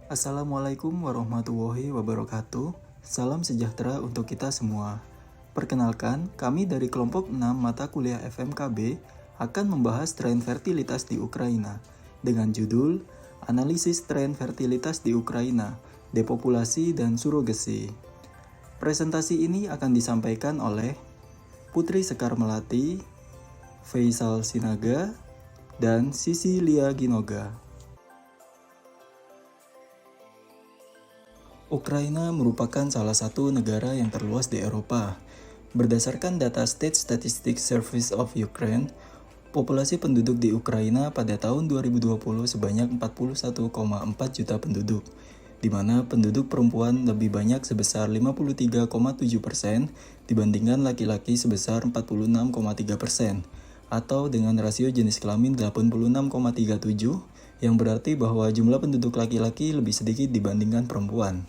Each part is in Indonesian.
Assalamualaikum warahmatullahi wabarakatuh. Salam sejahtera untuk kita semua. Perkenalkan, kami dari kelompok 6 mata kuliah FMKB akan membahas tren fertilitas di Ukraina dengan judul Analisis Tren Fertilitas di Ukraina, Depopulasi dan Surogasi. Presentasi ini akan disampaikan oleh Putri Sekar Melati, Faisal Sinaga, dan Sisi Lia Ginoga. Ukraina merupakan salah satu negara yang terluas di Eropa. Berdasarkan data State Statistics Service of Ukraine, populasi penduduk di Ukraina pada tahun 2020 sebanyak 41,4 juta penduduk, di mana penduduk perempuan lebih banyak sebesar 53,7% dibandingkan laki-laki sebesar 46,3%, atau dengan rasio jenis kelamin 86,37, yang berarti bahwa jumlah penduduk laki-laki lebih sedikit dibandingkan perempuan.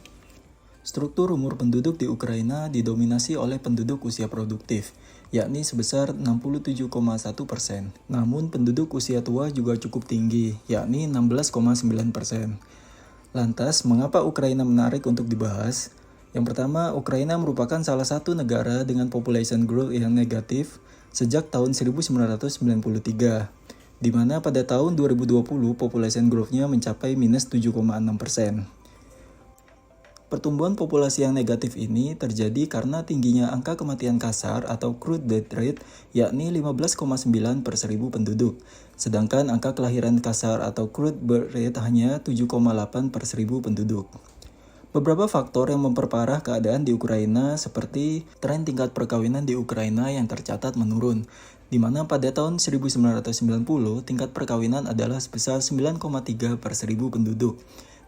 Struktur umur penduduk di Ukraina didominasi oleh penduduk usia produktif, yakni sebesar 67,1%. Namun penduduk usia tua juga cukup tinggi, yakni 16,9%. Lantas, mengapa Ukraina menarik untuk dibahas? Yang pertama, Ukraina merupakan salah satu negara dengan population growth yang negatif sejak tahun 1993, di mana pada tahun 2020 population growth-nya mencapai minus 7,6%. Pertumbuhan populasi yang negatif ini terjadi karena tingginya angka kematian kasar atau crude death rate, yakni 15,9 per 1000 penduduk, sedangkan angka kelahiran kasar atau crude birth rate hanya 7,8 per 1000 penduduk. Beberapa faktor yang memperparah keadaan di Ukraina seperti tren tingkat perkawinan di Ukraina yang tercatat menurun, di mana pada tahun 1990 tingkat perkawinan adalah sebesar 9,3 per 1000 penduduk.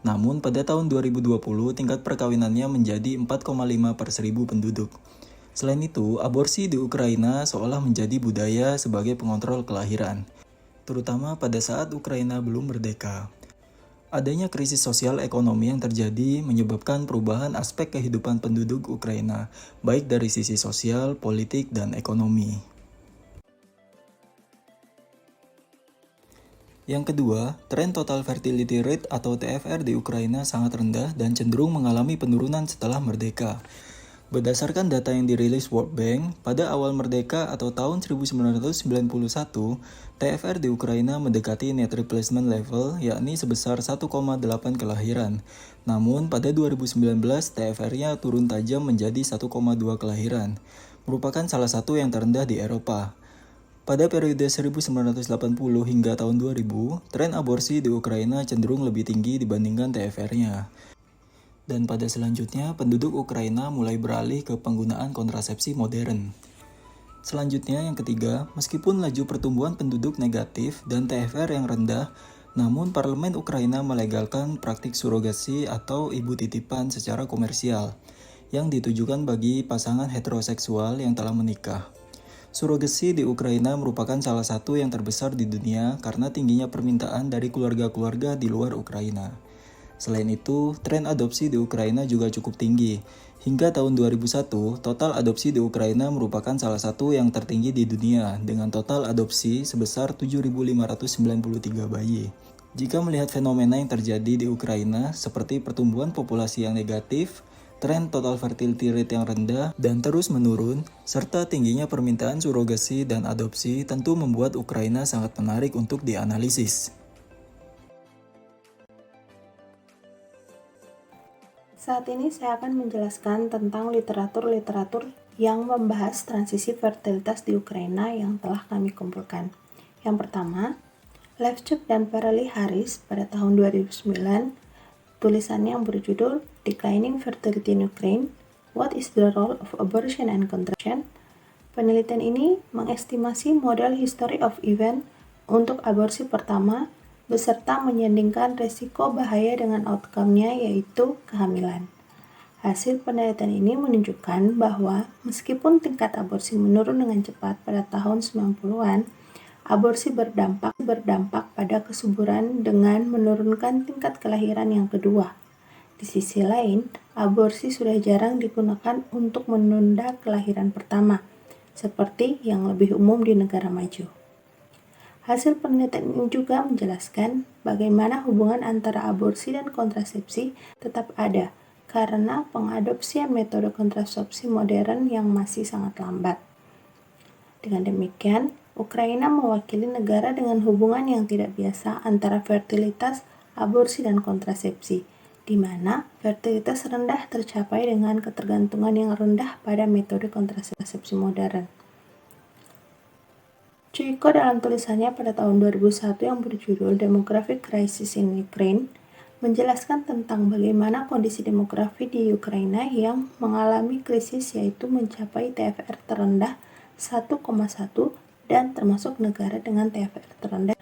Namun pada tahun 2020 tingkat perkawinannya menjadi 4,5 per 1000 penduduk. Selain itu, aborsi di Ukraina seolah menjadi budaya sebagai pengontrol kelahiran, terutama pada saat Ukraina belum merdeka. Adanya krisis sosial ekonomi yang terjadi menyebabkan perubahan aspek kehidupan penduduk Ukraina, baik dari sisi sosial, politik, dan ekonomi. Yang kedua, tren total fertility rate atau TFR di Ukraina sangat rendah dan cenderung mengalami penurunan setelah merdeka. Berdasarkan data yang dirilis World Bank, pada awal merdeka atau tahun 1991, TFR di Ukraina mendekati net replacement level, yakni sebesar 1,8 kelahiran. Namun, pada 2019, TFR-nya turun tajam menjadi 1,2 kelahiran, merupakan salah satu yang terendah di Eropa. Pada periode 1980 hingga tahun 2000, tren aborsi di Ukraina cenderung lebih tinggi dibandingkan TFR-nya. Dan pada selanjutnya, penduduk Ukraina mulai beralih ke penggunaan kontrasepsi modern. Selanjutnya, yang ketiga, meskipun laju pertumbuhan penduduk negatif dan TFR yang rendah, namun parlemen Ukraina melegalkan praktik surogasi atau ibu titipan secara komersial, yang ditujukan bagi pasangan heteroseksual yang telah menikah. Surogasi di Ukraina merupakan salah satu yang terbesar di dunia karena tingginya permintaan dari keluarga-keluarga di luar Ukraina. Selain itu, tren adopsi di Ukraina juga cukup tinggi. Hingga tahun 2001, total adopsi di Ukraina merupakan salah satu yang tertinggi di dunia dengan total adopsi sebesar 7.593 bayi. Jika melihat fenomena yang terjadi di Ukraina seperti pertumbuhan populasi yang negatif, tren total fertility rate yang rendah dan terus menurun, serta tingginya permintaan surogasi dan adopsi tentu membuat Ukraina sangat menarik untuk dianalisis. Saat ini saya akan menjelaskan tentang literatur-literatur yang membahas transisi fertilitas di Ukraina yang telah kami kumpulkan. Yang pertama, Levchuk dan Perely Harris pada tahun 2009, tulisannya yang berjudul Declining Fertility in Ukraine, What is the Role of Abortion and Contraception? Penelitian ini mengestimasi model history of event untuk aborsi pertama beserta menyandingkan resiko bahaya dengan outcome-nya yaitu kehamilan. Hasil penelitian ini menunjukkan bahwa meskipun tingkat aborsi menurun dengan cepat pada tahun 90-an, aborsi berdampak pada kesuburan dengan menurunkan tingkat kelahiran yang kedua. Di sisi lain, aborsi sudah jarang digunakan untuk menunda kelahiran pertama, seperti yang lebih umum di negara maju. Hasil penelitian ini juga menjelaskan bagaimana hubungan antara aborsi dan kontrasepsi tetap ada karena pengadopsian metode kontrasepsi modern yang masih sangat lambat. Dengan demikian, Ukraina mewakili negara dengan hubungan yang tidak biasa antara fertilitas, aborsi, dan kontrasepsi, di mana fertilitas rendah tercapai dengan ketergantungan yang rendah pada metode kontrasepsi modern. Chuiko dalam tulisannya pada tahun 2001 yang berjudul Demographic Crisis in Ukraine menjelaskan tentang bagaimana kondisi demografi di Ukraina yang mengalami krisis, yaitu mencapai TFR terendah 1,1 dan termasuk negara dengan TFR terendah.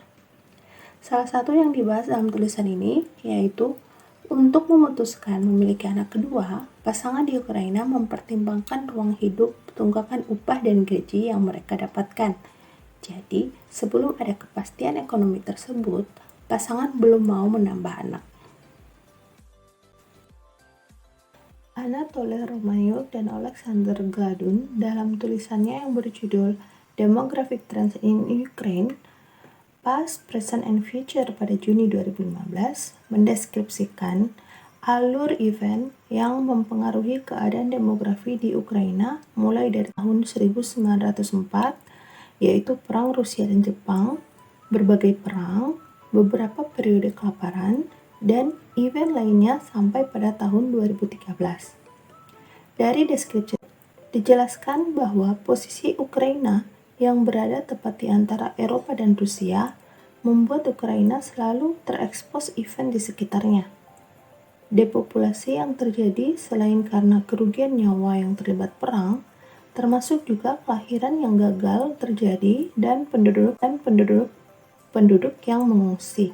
Salah satu yang dibahas dalam tulisan ini yaitu untuk memutuskan memiliki anak kedua, pasangan di Ukraina mempertimbangkan ruang hidup, tunggakan upah dan gaji yang mereka dapatkan. Jadi, sebelum ada kepastian ekonomi tersebut, pasangan belum mau menambah anak. Anatole Romaniuk dan Alexander Gladun dalam tulisannya yang berjudul Demographic Trends in Ukraine, Past, Present, and Future pada Juni 2015 mendeskripsikan alur event yang mempengaruhi keadaan demografi di Ukraina mulai dari tahun 1904, yaitu Perang Rusia dan Jepang, berbagai perang, beberapa periode kelaparan, dan event lainnya sampai pada tahun 2013. Dari deskripsi dijelaskan bahwa posisi Ukraina yang berada tepat di antara Eropa dan Rusia membuat Ukraina selalu terekspos event di sekitarnya. Depopulasi yang terjadi selain karena kerugian nyawa yang terlibat perang, termasuk juga kelahiran yang gagal terjadi dan penduduk yang mengungsi.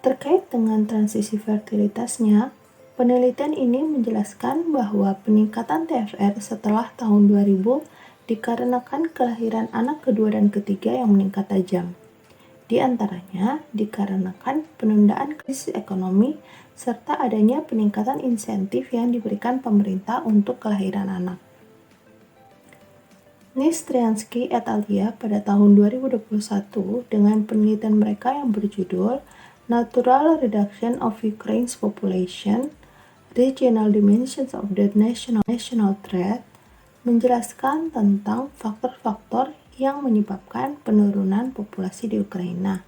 Terkait dengan transisi fertilitasnya, penelitian ini menjelaskan bahwa peningkatan TFR setelah tahun 2000 dikarenakan kelahiran anak kedua dan ketiga yang meningkat tajam. Di antaranya dikarenakan penundaan krisis ekonomi serta adanya peningkatan insentif yang diberikan pemerintah untuk kelahiran anak. Nistriansky et al. Pada tahun 2021 dengan penelitian mereka yang berjudul Natural Reduction of Ukraine's Population, Regional Dimensions of the National Threat, menjelaskan tentang faktor-faktor yang menyebabkan penurunan populasi di Ukraina.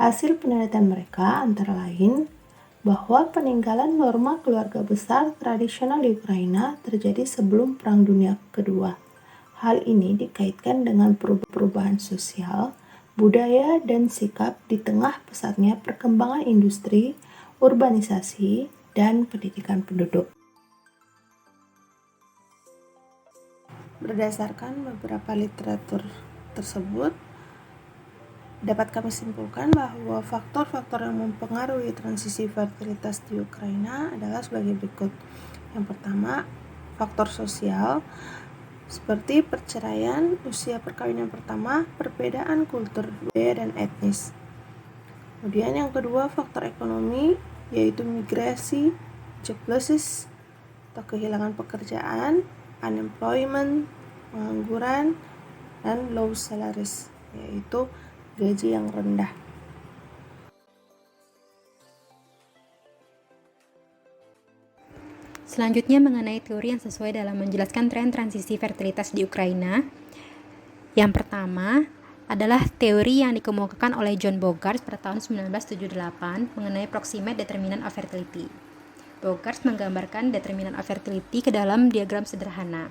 Hasil penelitian mereka antara lain bahwa peninggalan norma keluarga besar tradisional di Ukraina terjadi sebelum Perang Dunia Kedua. Hal ini dikaitkan dengan perubahan sosial, budaya, dan sikap di tengah pesatnya perkembangan industri, urbanisasi, dan pendidikan penduduk. Berdasarkan beberapa literatur tersebut, dapat kami simpulkan bahwa faktor-faktor yang mempengaruhi transisi fertilitas di Ukraina adalah sebagai berikut. Yang pertama, faktor sosial, seperti perceraian, usia perkawinan pertama, perbedaan kultur, budaya, dan etnis. Kemudian yang kedua, faktor ekonomi, yaitu migrasi, joblessness, atau kehilangan pekerjaan, unemployment, pengangguran, dan low salaries, yaitu gaji yang rendah. Selanjutnya mengenai teori yang sesuai dalam menjelaskan tren transisi fertilitas di Ukraina. Yang pertama adalah teori yang dikemukakan oleh John Bogaerts pada tahun 1978 mengenai proximate determinant of fertility. Bogaerts menggambarkan determinant of fertility ke dalam diagram sederhana.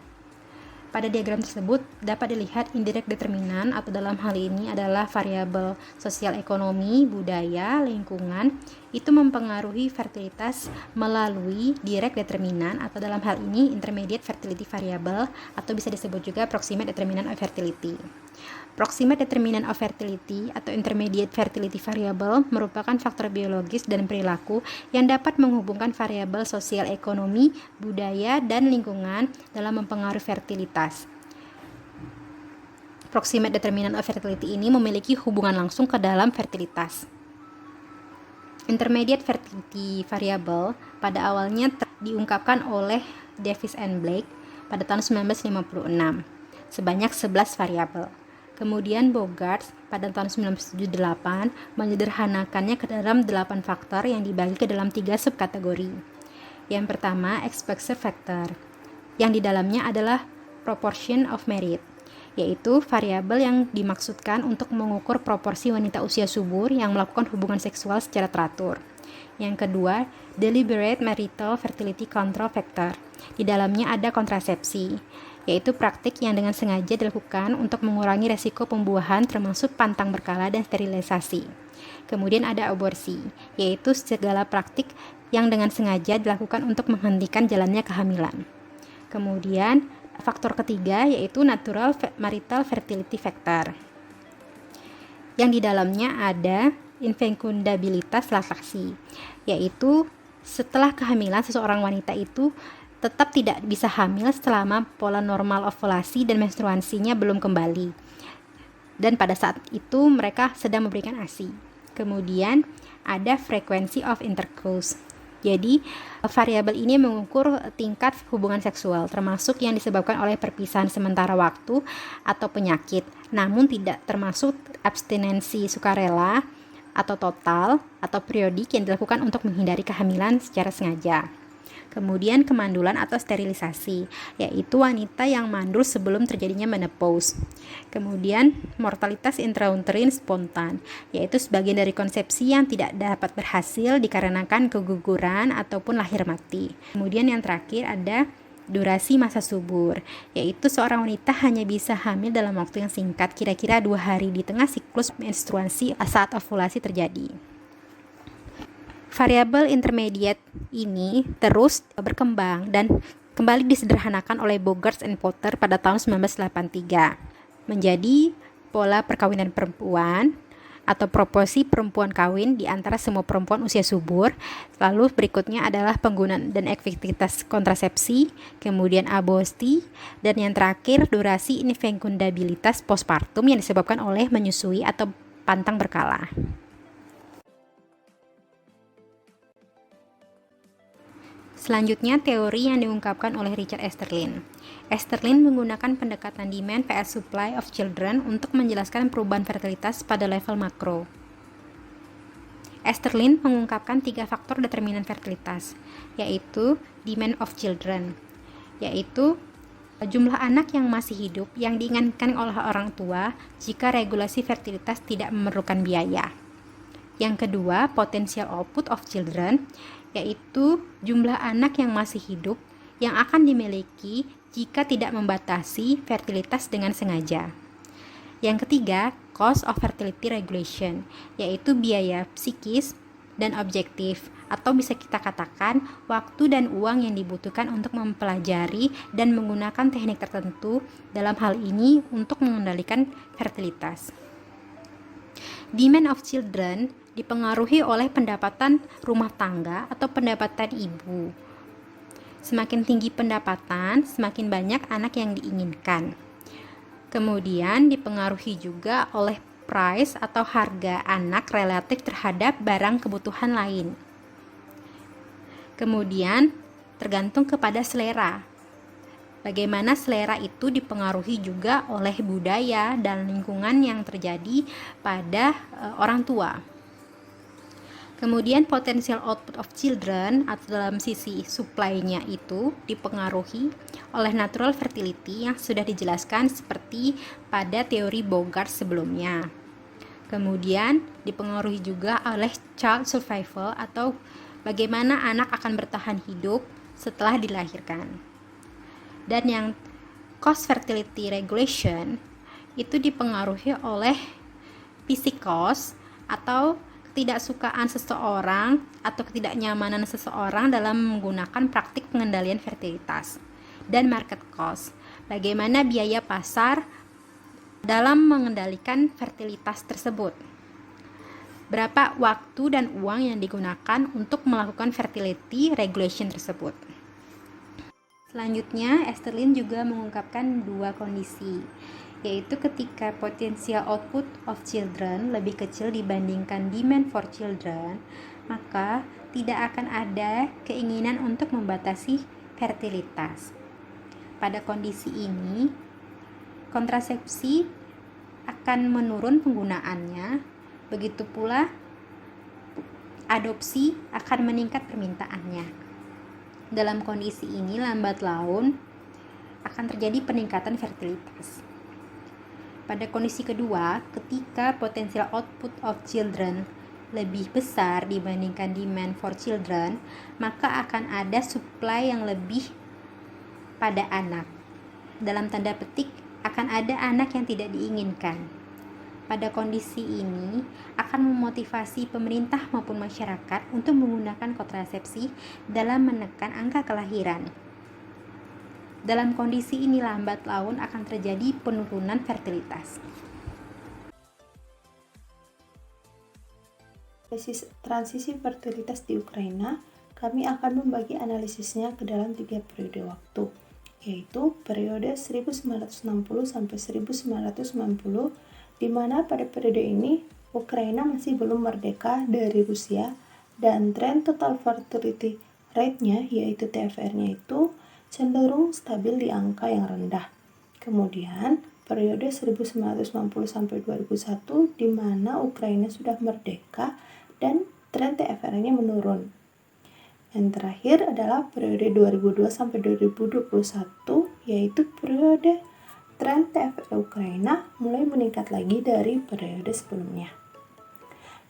Pada diagram tersebut dapat dilihat indirect determinant atau dalam hal ini adalah variabel sosial ekonomi, budaya, lingkungan itu mempengaruhi fertilitas melalui direct determinant atau dalam hal ini intermediate fertility variable atau bisa disebut juga proximate determinant of fertility. Proximate determinant of fertility atau intermediate fertility variable merupakan faktor biologis dan perilaku yang dapat menghubungkan variabel sosial ekonomi, budaya, dan lingkungan dalam mempengaruhi fertilitas. Proximate determinant of fertility ini memiliki hubungan langsung ke dalam fertilitas. Intermediate fertility variable pada awalnya diungkapkan oleh Davis and Blake pada tahun 1956 sebanyak 11 variabel. Kemudian Bogaerts pada tahun 1978 menyederhanakannya ke dalam 8 faktor yang dibagi ke dalam 3 subkategori. Yang pertama, exposure factor, yang di dalamnya adalah proportion of merit, yaitu variabel yang dimaksudkan untuk mengukur proporsi wanita usia subur yang melakukan hubungan seksual secara teratur. Yang kedua, deliberate marital fertility control factor. Di dalamnya ada kontrasepsi, yaitu praktik yang dengan sengaja dilakukan untuk mengurangi resiko pembuahan termasuk pantang berkala dan sterilisasi. Kemudian ada aborsi, yaitu segala praktik yang dengan sengaja dilakukan untuk menghentikan jalannya kehamilan. Kemudian faktor ketiga yaitu natural marital fertility factor, yang di dalamnya ada infekundabilitas laktasi, yaitu setelah kehamilan seseorang wanita itu tetap tidak bisa hamil selama pola normal ovulasi dan menstruasinya belum kembali, dan pada saat itu mereka sedang memberikan ASI. Kemudian ada frequency of intercourse. Jadi, variabel ini mengukur tingkat hubungan seksual, termasuk yang disebabkan oleh perpisahan sementara waktu atau penyakit, namun tidak termasuk abstinensi sukarela atau total atau periodik yang dilakukan untuk menghindari kehamilan secara sengaja. Kemudian kemandulan atau sterilisasi, yaitu wanita yang mandul sebelum terjadinya menopause. Kemudian mortalitas intrauterin spontan, yaitu sebagian dari konsepsi yang tidak dapat berhasil dikarenakan keguguran ataupun lahir mati. Kemudian yang terakhir ada durasi masa subur, yaitu seorang wanita hanya bisa hamil dalam waktu yang singkat, kira-kira 2 hari di tengah siklus menstruasi saat ovulasi terjadi. Variabel intermediate ini terus berkembang dan kembali disederhanakan oleh Bogaerts and Potter pada tahun 1983 menjadi pola perkawinan perempuan atau proporsi perempuan kawin di antara semua perempuan usia subur. Lalu berikutnya adalah penggunaan dan efektivitas kontrasepsi, kemudian aborsi, dan yang terakhir durasi infekundabilitas postpartum yang disebabkan oleh menyusui atau pantang berkala. Selanjutnya, teori yang diungkapkan oleh Richard Easterlin. Easterlin menggunakan pendekatan demand vs supply of children untuk menjelaskan perubahan fertilitas pada level makro. Easterlin mengungkapkan 3 faktor determinan fertilitas, yaitu demand of children, yaitu jumlah anak yang masih hidup yang diinginkan oleh orang tua jika regulasi fertilitas tidak memerlukan biaya. Yang kedua, potential output of children, yaitu jumlah anak yang masih hidup yang akan dimiliki jika tidak membatasi fertilitas dengan sengaja. Yang ketiga, cost of fertility regulation, yaitu biaya psikis dan objektif, atau bisa kita katakan waktu dan uang yang dibutuhkan untuk mempelajari dan menggunakan teknik tertentu dalam hal ini untuk mengendalikan fertilitas. Demand of children dipengaruhi oleh pendapatan rumah tangga atau pendapatan ibu. Semakin tinggi pendapatan, semakin banyak anak yang diinginkan. Kemudian dipengaruhi juga oleh price atau harga anak relatif terhadap barang kebutuhan lain. Kemudian tergantung kepada selera. Bagaimana selera itu dipengaruhi juga oleh budaya dan lingkungan yang terjadi pada orang tua. Kemudian potential output of children atau dalam sisi supply-nya itu dipengaruhi oleh natural fertility yang sudah dijelaskan seperti pada teori Bogaerts sebelumnya. Kemudian dipengaruhi juga oleh child survival atau bagaimana anak akan bertahan hidup setelah dilahirkan. Dan yang cost fertility regulation itu dipengaruhi oleh psikos atau ketidaksukaan seseorang atau ketidaknyamanan seseorang dalam menggunakan praktik pengendalian fertilitas, dan market cost, bagaimana biaya pasar dalam mengendalikan fertilitas tersebut. Berapa waktu dan uang yang digunakan untuk melakukan fertility regulation tersebut. Selanjutnya, Easterlin juga mengungkapkan 2 kondisi, yaitu ketika potensial output of children lebih kecil dibandingkan demand for children, maka tidak akan ada keinginan untuk membatasi fertilitas. Pada kondisi ini, kontrasepsi akan menurun penggunaannya, begitu pula adopsi akan meningkat permintaannya. Dalam kondisi ini, lambat laun akan terjadi peningkatan fertilitas. Pada kondisi kedua, ketika potensial output of children lebih besar dibandingkan demand for children, maka akan ada supply yang lebih pada anak. Dalam tanda petik, akan ada anak yang tidak diinginkan. Pada kondisi ini, akan memotivasi pemerintah maupun masyarakat untuk menggunakan kontrasepsi dalam menekan angka kelahiran. Dalam kondisi ini, lambat laun akan terjadi penurunan fertilitas. Transisi fertilitas di Ukraina, kami akan membagi analisisnya ke dalam 3 periode waktu, yaitu periode 1960 sampai 1990, di mana pada periode ini Ukraina masih belum merdeka dari Rusia dan tren total fertility rate-nya, yaitu TFR-nya itu cenderung stabil di angka yang rendah. Kemudian periode 1990 sampai 2001, di mana Ukraina sudah merdeka dan tren TFR-nya menurun. Yang terakhir adalah periode 2002 sampai 2021, yaitu periode tren TFR Ukraina mulai meningkat lagi dari periode sebelumnya.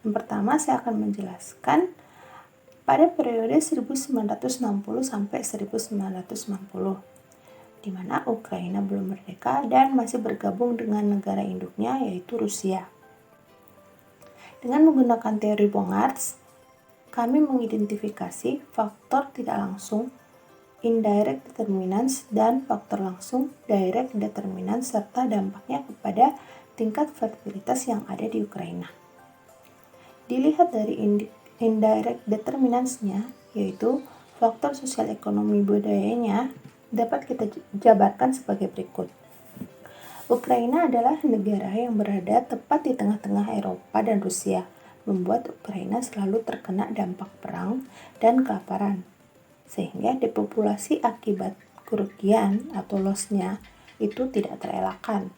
Yang pertama, saya akan menjelaskan pada periode 1960 sampai 1990, di mana Ukraina belum merdeka dan masih bergabung dengan negara induknya, yaitu Rusia. Dengan menggunakan teori Bongartz, kami mengidentifikasi faktor tidak langsung indirect determinants dan faktor langsung direct determinants serta dampaknya kepada tingkat fertilitas yang ada di Ukraina. Dilihat dari indirect determinants-nya, yaitu faktor sosial ekonomi budayanya, dapat kita jabarkan sebagai berikut. Ukraina adalah negara yang berada tepat di tengah-tengah Eropa dan Rusia, membuat Ukraina selalu terkena dampak perang dan kelaparan, sehingga depopulasi akibat kerugian atau loss-nya itu tidak terelakkan.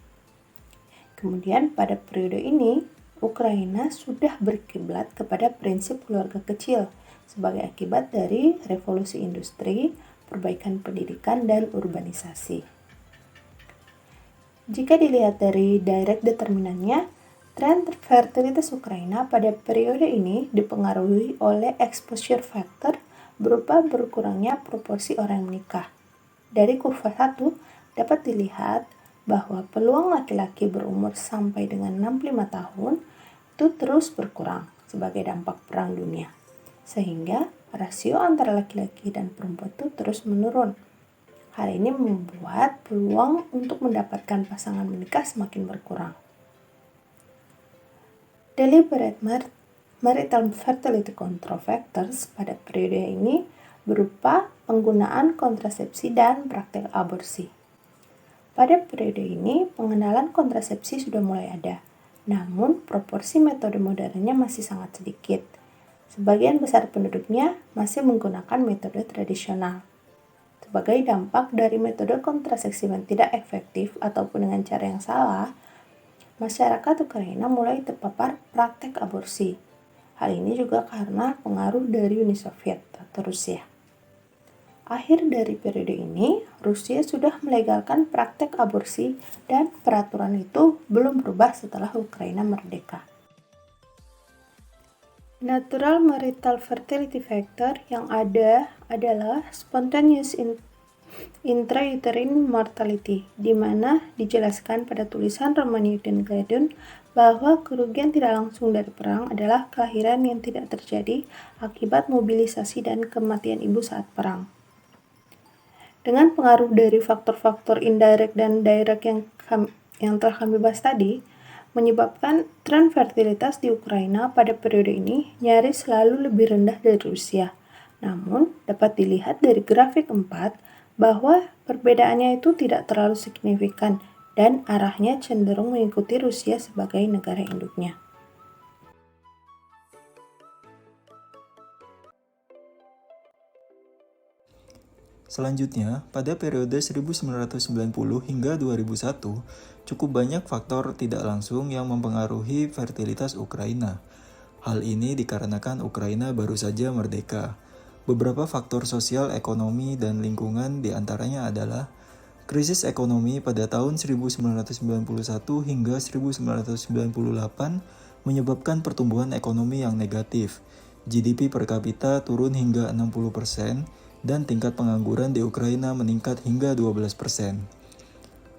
Kemudian pada periode ini, Ukraina sudah berkiblat kepada prinsip keluarga kecil sebagai akibat dari revolusi industri, perbaikan pendidikan, dan urbanisasi. Jika dilihat dari direct determinannya, tren fertilitas Ukraina pada periode ini dipengaruhi oleh exposure factor berupa berkurangnya proporsi orang yang menikah. Dari kurva 1 dapat dilihat bahwa peluang laki-laki berumur sampai dengan 65 tahun itu terus berkurang sebagai dampak perang dunia, sehingga rasio antara laki-laki dan perempuan itu terus menurun. Hal ini membuat peluang untuk mendapatkan pasangan menikah semakin berkurang. Deliberate marital fertility control factors pada periode ini berupa penggunaan kontrasepsi dan praktek aborsi. Pada periode ini, pengenalan kontrasepsi sudah mulai ada, namun proporsi metode modernnya masih sangat sedikit. Sebagian besar penduduknya masih menggunakan metode tradisional. Sebagai dampak dari metode kontrasepsi yang tidak efektif ataupun dengan cara yang salah, masyarakat Ukraina mulai terpapar praktek aborsi. Hal ini juga karena pengaruh dari Uni Soviet atau Rusia. Akhir dari periode ini, Rusia sudah melegalkan praktek aborsi dan peraturan itu belum berubah setelah Ukraina merdeka. Natural marital fertility factor yang ada adalah spontaneous intrauterine mortality, di mana dijelaskan pada tulisan Romani dan Gladon bahwa kerugian tidak langsung dari perang adalah kelahiran yang tidak terjadi akibat mobilisasi dan kematian ibu saat perang. Dengan pengaruh dari faktor-faktor indirect dan direct yang telah kami bahas tadi, menyebabkan tren fertilitas di Ukraina pada periode ini nyaris selalu lebih rendah dari Rusia. Namun, dapat dilihat dari grafik 4 bahwa perbedaannya itu tidak terlalu signifikan dan arahnya cenderung mengikuti Rusia sebagai negara induknya. Selanjutnya, pada periode 1990 hingga 2001, cukup banyak faktor tidak langsung yang mempengaruhi fertilitas Ukraina. Hal ini dikarenakan Ukraina baru saja merdeka. Beberapa faktor sosial, ekonomi, dan lingkungan diantaranya adalah krisis ekonomi pada tahun 1991 hingga 1998 menyebabkan pertumbuhan ekonomi yang negatif. GDP per kapita turun hingga 60%, dan tingkat pengangguran di Ukraina meningkat hingga 12%.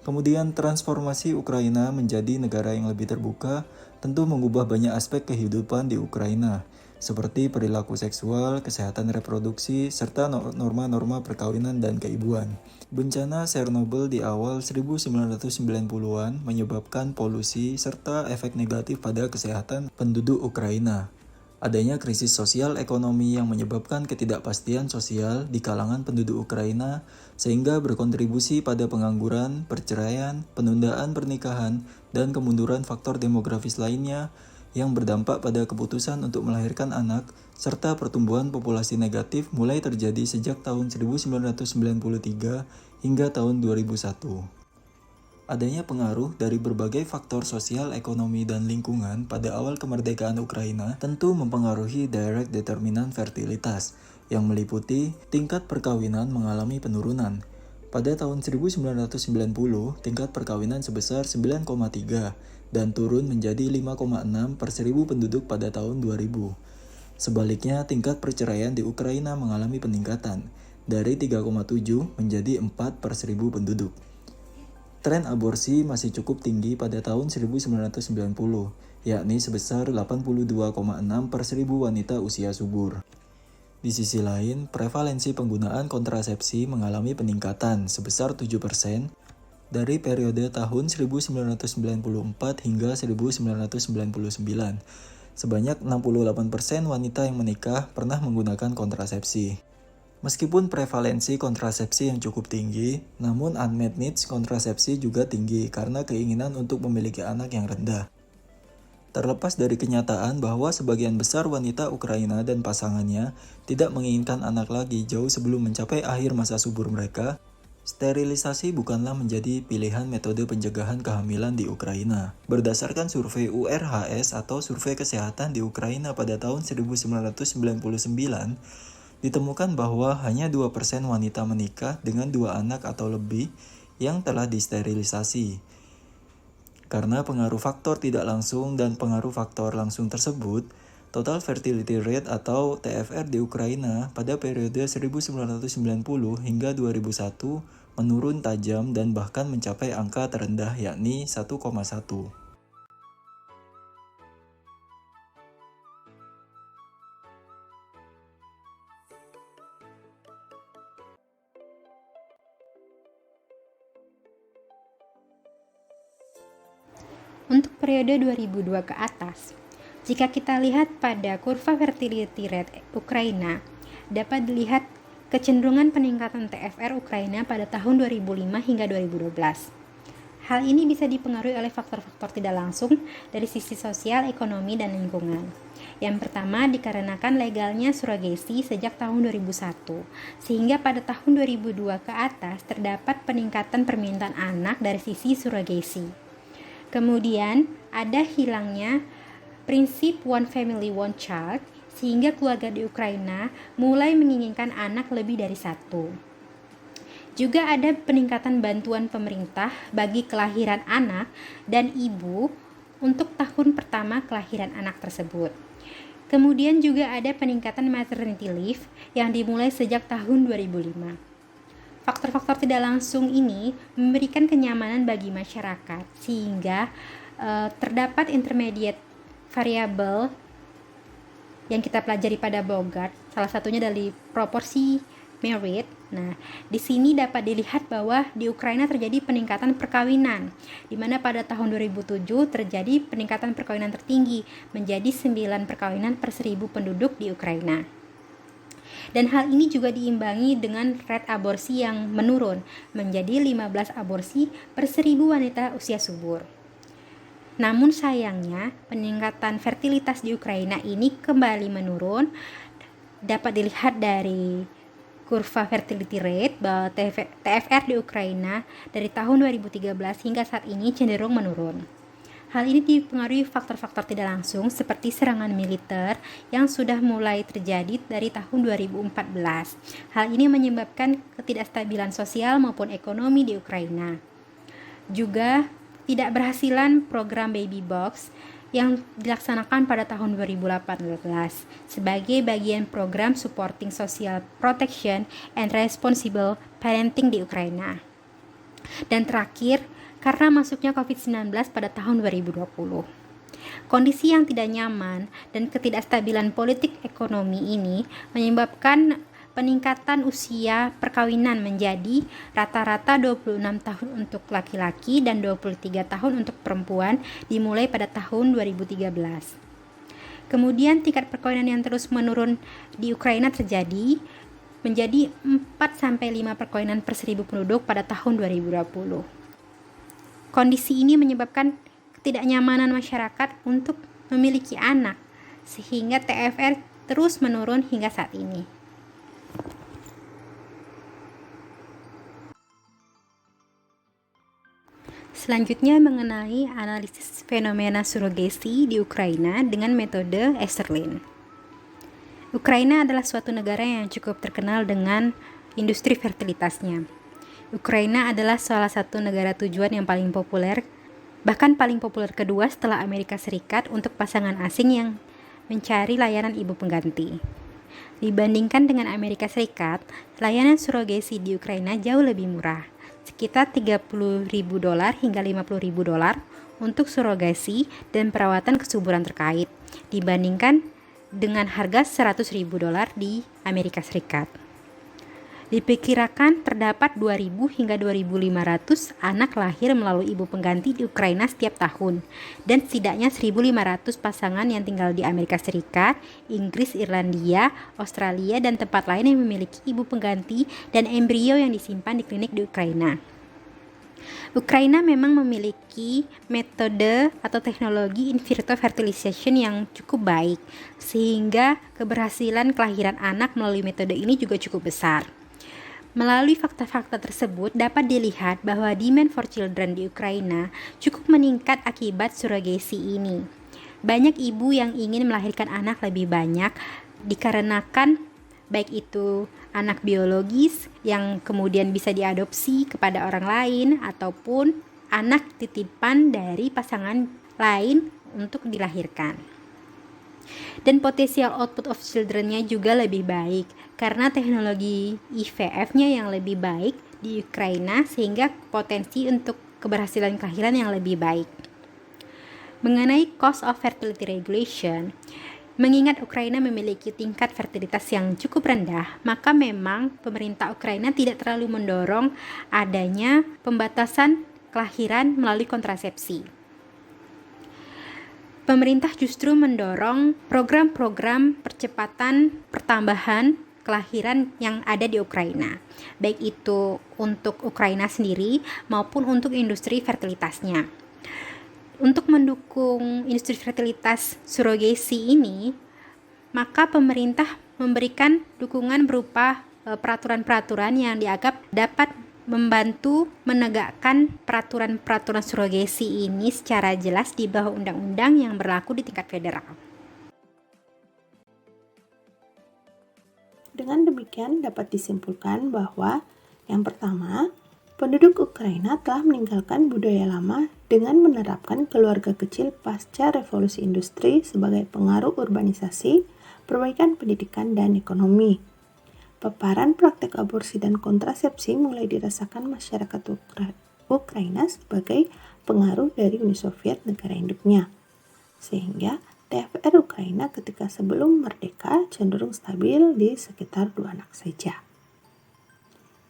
Kemudian transformasi Ukraina menjadi negara yang lebih terbuka tentu mengubah banyak aspek kehidupan di Ukraina, seperti perilaku seksual, kesehatan reproduksi, serta norma-norma perkawinan dan keibuan. Bencana Chernobyl di awal 1990-an menyebabkan polusi serta efek negatif pada kesehatan penduduk Ukraina. Adanya krisis sosial ekonomi yang menyebabkan ketidakpastian sosial di kalangan penduduk Ukraina sehingga berkontribusi pada pengangguran, perceraian, penundaan pernikahan, dan kemunduran faktor demografis lainnya yang berdampak pada keputusan untuk melahirkan anak serta pertumbuhan populasi negatif mulai terjadi sejak tahun 1993 hingga tahun 2001. Adanya pengaruh dari berbagai faktor sosial, ekonomi, dan lingkungan pada awal kemerdekaan Ukraina tentu mempengaruhi direct determinan fertilitas, yang meliputi tingkat perkawinan mengalami penurunan. Pada tahun 1990, tingkat perkawinan sebesar 9,3 dan turun menjadi 5,6 per 1000 penduduk pada tahun 2000. Sebaliknya, tingkat perceraian di Ukraina mengalami peningkatan dari 3,7 menjadi 4 per 1000 penduduk. Tren aborsi masih cukup tinggi pada tahun 1990, yakni sebesar 82,6 per 1000 wanita usia subur. Di sisi lain, prevalensi penggunaan kontrasepsi mengalami peningkatan sebesar 7% dari periode tahun 1994 hingga 1999. Sebanyak 68% wanita yang menikah pernah menggunakan kontrasepsi. Meskipun prevalensi kontrasepsi yang cukup tinggi, namun unmet needs kontrasepsi juga tinggi karena keinginan untuk memiliki anak yang rendah. Terlepas dari kenyataan bahwa sebagian besar wanita Ukraina dan pasangannya tidak menginginkan anak lagi jauh sebelum mencapai akhir masa subur mereka, sterilisasi bukanlah menjadi pilihan metode pencegahan kehamilan di Ukraina. Berdasarkan survei URHS atau Survei Kesehatan di Ukraina pada tahun 1999, ditemukan bahwa hanya 2% wanita menikah dengan 2 anak atau lebih yang telah disterilisasi. Karena pengaruh faktor tidak langsung dan pengaruh faktor langsung tersebut, total fertility rate atau TFR di Ukraina pada periode 1990 hingga 2001 menurun tajam dan bahkan mencapai angka terendah yakni 1,1. Untuk periode 2002 ke atas, jika kita lihat pada kurva fertility rate Ukraina, dapat dilihat kecenderungan peningkatan TFR Ukraina pada tahun 2005 hingga 2012. Hal ini bisa dipengaruhi oleh faktor-faktor tidak langsung dari sisi sosial, ekonomi, dan lingkungan. Yang pertama dikarenakan legalnya surrogasi sejak tahun 2001, sehingga pada tahun 2002 ke atas terdapat peningkatan permintaan anak dari sisi surrogasi. Kemudian ada hilangnya prinsip one family one child, sehingga keluarga di Ukraina mulai menginginkan anak lebih dari satu. Juga ada peningkatan bantuan pemerintah bagi kelahiran anak dan ibu untuk tahun pertama kelahiran anak tersebut. Kemudian juga ada peningkatan maternity leave yang dimulai sejak tahun 2005. Faktor-faktor tidak langsung ini memberikan kenyamanan bagi masyarakat sehingga terdapat intermediate variabel yang kita pelajari pada Bogart, salah satunya dari proporsi merit. Nah, di sini dapat dilihat bahwa di Ukraina terjadi peningkatan perkawinan, di mana pada tahun 2007 terjadi peningkatan perkawinan tertinggi menjadi 9 perkawinan per 1000 penduduk di Ukraina. Dan hal ini juga diimbangi dengan rate aborsi yang menurun menjadi 15 aborsi per 1000 wanita usia subur. Namun sayangnya peningkatan fertilitas di Ukraina ini kembali menurun, dapat dilihat dari kurva fertility rate bahwa TFR di Ukraina dari tahun 2013 hingga saat ini cenderung menurun. Hal ini dipengaruhi faktor-faktor tidak langsung seperti serangan militer yang sudah mulai terjadi dari tahun 2014. Hal ini menyebabkan ketidakstabilan sosial maupun ekonomi di Ukraina. Juga tidak berhasilan program Baby Box yang dilaksanakan pada tahun 2018 sebagai bagian program Supporting Social Protection and Responsible Parenting di Ukraina. Dan terakhir, karena masuknya COVID-19 pada tahun 2020. Kondisi yang tidak nyaman dan ketidakstabilan politik ekonomi ini menyebabkan peningkatan usia perkawinan menjadi rata-rata 26 tahun untuk laki-laki dan 23 tahun untuk perempuan dimulai pada tahun 2013. Kemudian tingkat perkawinan yang terus menurun di Ukraina terjadi menjadi 4-5 perkawinan per 1000 penduduk pada tahun 2020. Kondisi ini menyebabkan ketidaknyamanan masyarakat untuk memiliki anak, sehingga TFR terus menurun hingga saat ini. Selanjutnya mengenai analisis fenomena surogasi di Ukraina dengan metode Esterlin. Ukraina adalah suatu negara yang cukup terkenal dengan industri fertilitasnya. Ukraina adalah salah satu negara tujuan yang paling populer, bahkan paling populer kedua setelah Amerika Serikat untuk pasangan asing yang mencari layanan ibu pengganti. Dibandingkan dengan Amerika Serikat, layanan surogasi di Ukraina jauh lebih murah, sekitar $30.000 hingga $50.000 untuk surogasi dan perawatan kesuburan terkait, dibandingkan dengan harga $100.000 di Amerika Serikat. Diperkirakan terdapat 2.000 hingga 2.500 anak lahir melalui ibu pengganti di Ukraina setiap tahun, dan setidaknya 1.500 pasangan yang tinggal di Amerika Serikat, Inggris, Irlandia, Australia, dan tempat lain yang memiliki ibu pengganti dan embrio yang disimpan di klinik di Ukraina. Ukraina memang memiliki metode atau teknologi in vitro fertilization yang cukup baik, sehingga keberhasilan kelahiran anak melalui metode ini juga cukup besar. Melalui fakta-fakta tersebut dapat dilihat bahwa demand for children di Ukraina cukup meningkat akibat surogasi ini. Banyak ibu yang ingin melahirkan anak lebih banyak dikarenakan baik itu anak biologis yang kemudian bisa diadopsi kepada orang lain ataupun anak titipan dari pasangan lain untuk dilahirkan. Dan potensial output of children-nya juga lebih baik karena teknologi IVF-nya yang lebih baik di Ukraina sehingga potensi untuk keberhasilan kelahiran yang lebih baik. Mengenai cost of fertility regulation, mengingat Ukraina memiliki tingkat fertilitas yang cukup rendah, maka memang pemerintah Ukraina tidak terlalu mendorong adanya pembatasan kelahiran melalui kontrasepsi. Pemerintah justru mendorong program-program percepatan pertambahan kelahiran yang ada di Ukraina, baik itu untuk Ukraina sendiri maupun untuk industri fertilitasnya. Untuk mendukung industri fertilitas surogasi ini, maka pemerintah memberikan dukungan berupa peraturan-peraturan yang dianggap dapat membantu menegakkan peraturan-peraturan surogasi ini secara jelas di bawah undang-undang yang berlaku di tingkat federal. Dengan demikian dapat disimpulkan bahwa yang pertama, penduduk Ukraina telah meninggalkan budaya lama dengan menerapkan keluarga kecil pasca revolusi industri sebagai pengaruh urbanisasi, perbaikan pendidikan dan ekonomi. Paparan praktek aborsi dan kontrasepsi mulai dirasakan masyarakat Ukraina sebagai pengaruh dari Uni Soviet negara induknya. Sehingga TFR Ukraina ketika sebelum merdeka cenderung stabil di sekitar 2 anak saja.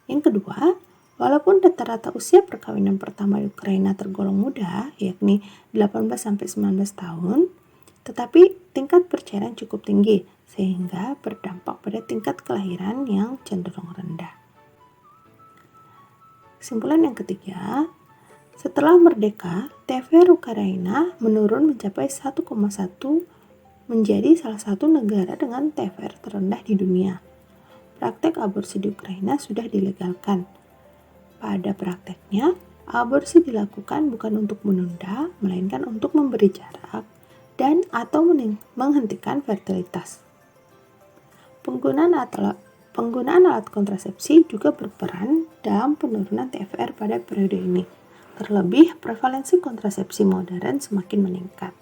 Yang kedua, walaupun rata-rata usia perkawinan pertama di Ukraina tergolong muda, yakni 18-19 tahun, tetapi tingkat perceraian cukup tinggi, sehingga berdampak pada tingkat kelahiran yang cenderung rendah. Kesimpulan yang ketiga, setelah merdeka, TFR Ukraina menurun mencapai 1,1 menjadi salah satu negara dengan TFR terendah di dunia. praktek aborsi di Ukraina sudah dilegalkan. Pada prakteknya, aborsi dilakukan bukan untuk menunda, melainkan untuk memberi jarak dan atau menghentikan fertilitas. Penggunaan alat kontrasepsi juga berperan dalam penurunan TFR pada periode ini. Terlebih, prevalensi kontrasepsi modern semakin meningkat.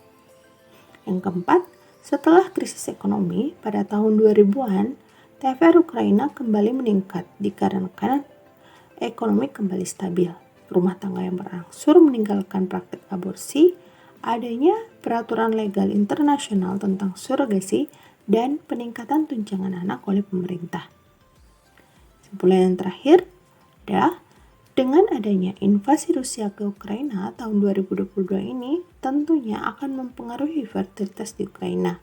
Yang keempat, setelah krisis ekonomi pada tahun 2000-an, TFR Ukraina kembali meningkat dikarenakan ekonomi kembali stabil. Rumah tangga yang berangsur meninggalkan praktik aborsi, adanya peraturan legal internasional tentang surrogasi, dan peningkatan tunjangan anak oleh pemerintah. Kesimpulan yang terakhir adalah dengan adanya invasi Rusia ke Ukraina tahun 2022 ini tentunya akan mempengaruhi fertilitas di Ukraina.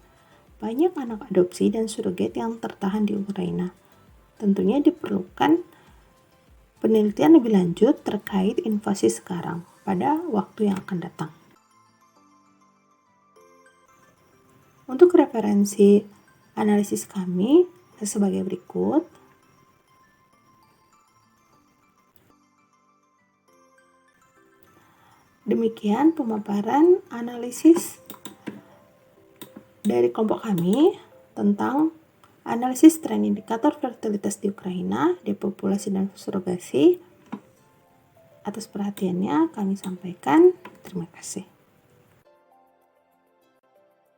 Banyak anak adopsi dan surrogate yang tertahan di Ukraina. Tentunya diperlukan penelitian lebih lanjut terkait invasi sekarang pada waktu yang akan datang. Untuk referensi analisis kami sebagai berikut. Demikian pemaparan analisis dari kelompok kami tentang analisis tren indikator fertilitas di Ukraina, depopulasi dan surrogasi. Atas perhatiannya kami sampaikan. Terima kasih.